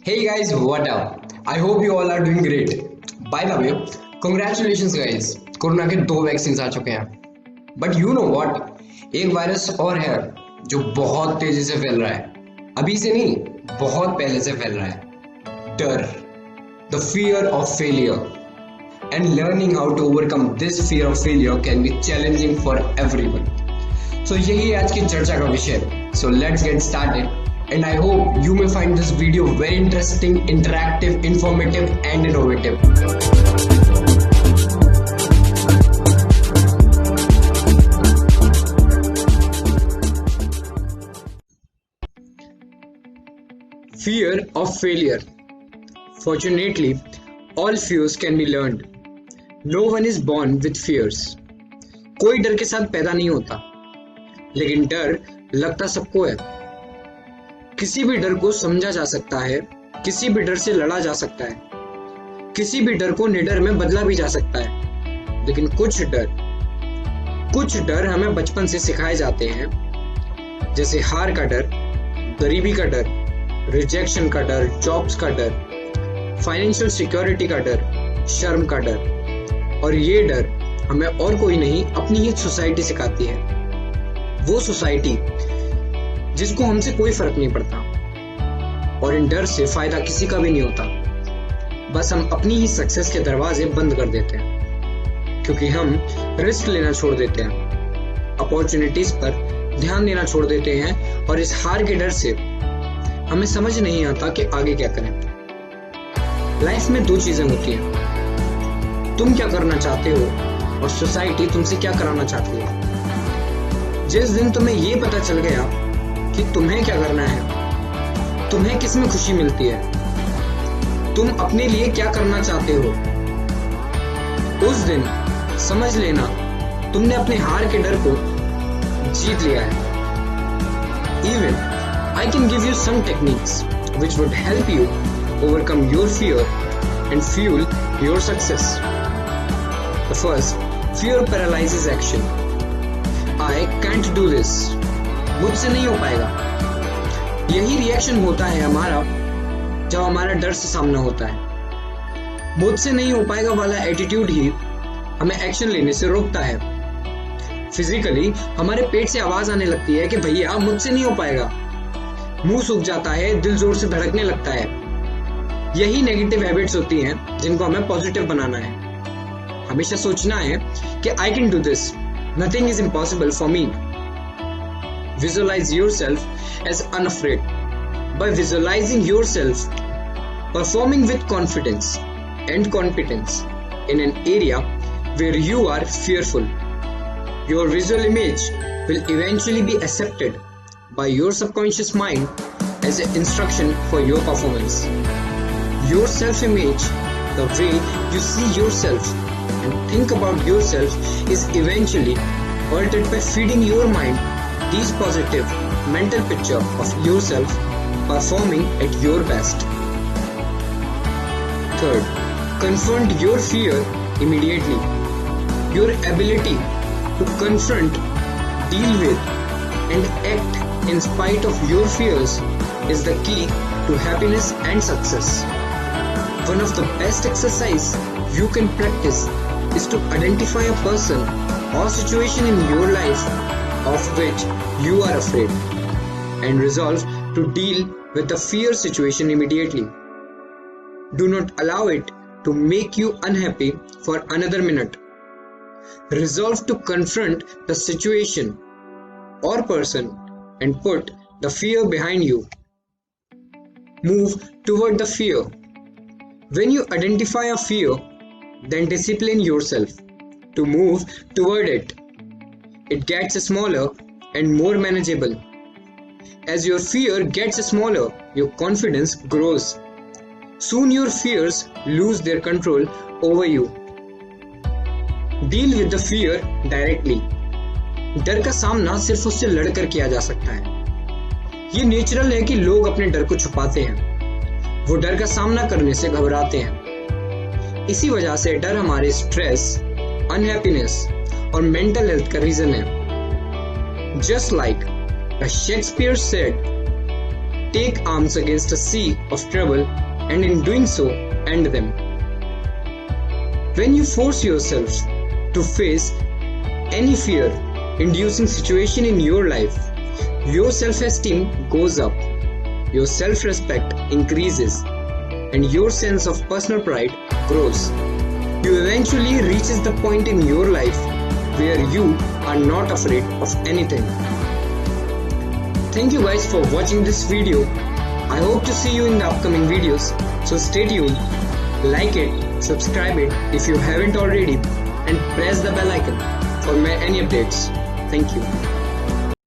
Hey guys, what up? I hope you all are doing great. By the way, congratulations guys. Corona के 2 vaccine आ चुके हैं. But you know what? एक virus और है जो बहुत तेजी से फैल रहा है. अभी से नहीं, बहुत पहले से फैल रहा है. डर. The fear of failure. And learning how to overcome this fear of failure can be challenging for everyone. So यही आज की चर्चा का विषय. So let's get started. And I hope you may find this video very interesting, interactive, informative and innovative. Fear of failure. Fortunately, all fears can be learned. No one is born with fears. कोई डर के साथ पैदा नहीं होता, लेकिन डर लगता सबको है. किसी भी डर को समझा जा सकता है, किसी भी डर से लड़ा जा सकता है, किसी भी डर को निडर में बदला भी जा सकता है. लेकिन कुछ डर हमें बचपन से सिखाए जाते हैं, जैसे हार का डर, गरीबी का डर, रिजेक्शन का डर, जॉब्स का डर, फाइनेंशियल सिक्योरिटी का डर, शर्म का डर. और ये डर हमें और कोई नहीं, अपनी ही सोसाइटी सिखाती है. वो सोसाइटी जिसको हमसे कोई फर्क नहीं पड़ता, और इन डर से फायदा किसी का भी नहीं होता. बस हम अपनी ही सक्सेस के दरवाजे बंद कर देते हैं, क्योंकि हम रिस्क लेना छोड़ देते हैं, अपॉर्चुनिटीज पर ध्यान देना छोड़ देते हैं, और इस हार के डर से हमें समझ नहीं आता कि आगे क्या करें. लाइफ में 2 चीजें होती हैं, तुम क्या करना चाहते हो और सोसाइटी तुमसे क्या कराना चाहती है. जिस दिन तुम्हें ये पता चल गया कि तुम्हें क्या करना है, तुम्हें किस में खुशी मिलती है, तुम अपने लिए क्या करना चाहते हो, उस दिन समझ लेना तुमने अपने हार के डर को जीत लिया है. Even I can give you some techniques which would help you overcome your fear and fuel your success. The first, fear paralyzes action. I can't do this. मुझसे नहीं हो पाएगा. यही रिएक्शन होता है हमारा जब हमारा डर से सामना होता है. मुझसे नहीं हो पाएगा वाला एटीट्यूड ही हमें एक्शन लेने से रोकता है. फिजिकली हमारे पेट से आवाज आने लगती है कि भैया मुझसे नहीं हो पाएगा. मुंह सूख जाता है, दिल जोर से धड़कने लगता है. यही नेगेटिव हैबिट्स होती हैं जिनको हमें पॉजिटिव बनाना है. हमेशा सोचना है कि I can do this, nothing is impossible for me. Visualize yourself as unafraid. By visualizing yourself performing with confidence and competence in an area where you are fearful, your visual image will eventually be accepted by your subconscious mind as an instruction for your performance. Your self-image, the way you see yourself and think about yourself, is eventually altered by feeding your mind these positive mental picture of yourself performing at your best. Third, confront your fear immediately. Your ability to confront, deal with, and act in spite of your fears is the key to happiness and success. One of the best exercise you can practice is to identify a person or situation in your life of which you are afraid, and resolve to deal with the fear situation immediately. Do not allow it to make you unhappy for another minute. Resolve to confront the situation or person and put the fear behind you. Move toward the fear. When you identify a fear, then discipline yourself to move toward it. It gets smaller and more manageable. As your fear gets smaller, your confidence grows. Soon your fears lose their control over you. Deal with the fear directly. डर का सामना सिर्फ उससे लड़कर किया जा सकता है. ये नेचुरल है कि लोग अपने डर को छुपाते हैं. वो डर का सामना करने से घबराते हैं. इसी वजह से डर हमारे स्ट्रेस, अनहैप्पीनेस और मेंटल हेल्थ का रीजन है. Just like Shakespeare said, take arms against a sea of trouble and in doing so, end them. When you force yourself to face any fear-inducing situation in your life, your self-esteem goes up, your self-respect increases, and your sense of personal pride grows. You eventually reaches the point in your life where you are not afraid of anything. Thank you guys for watching this video. I hope to see you in the upcoming videos. So stay tuned, like it, subscribe it if you haven't already, and press the bell icon for any updates. Thank you.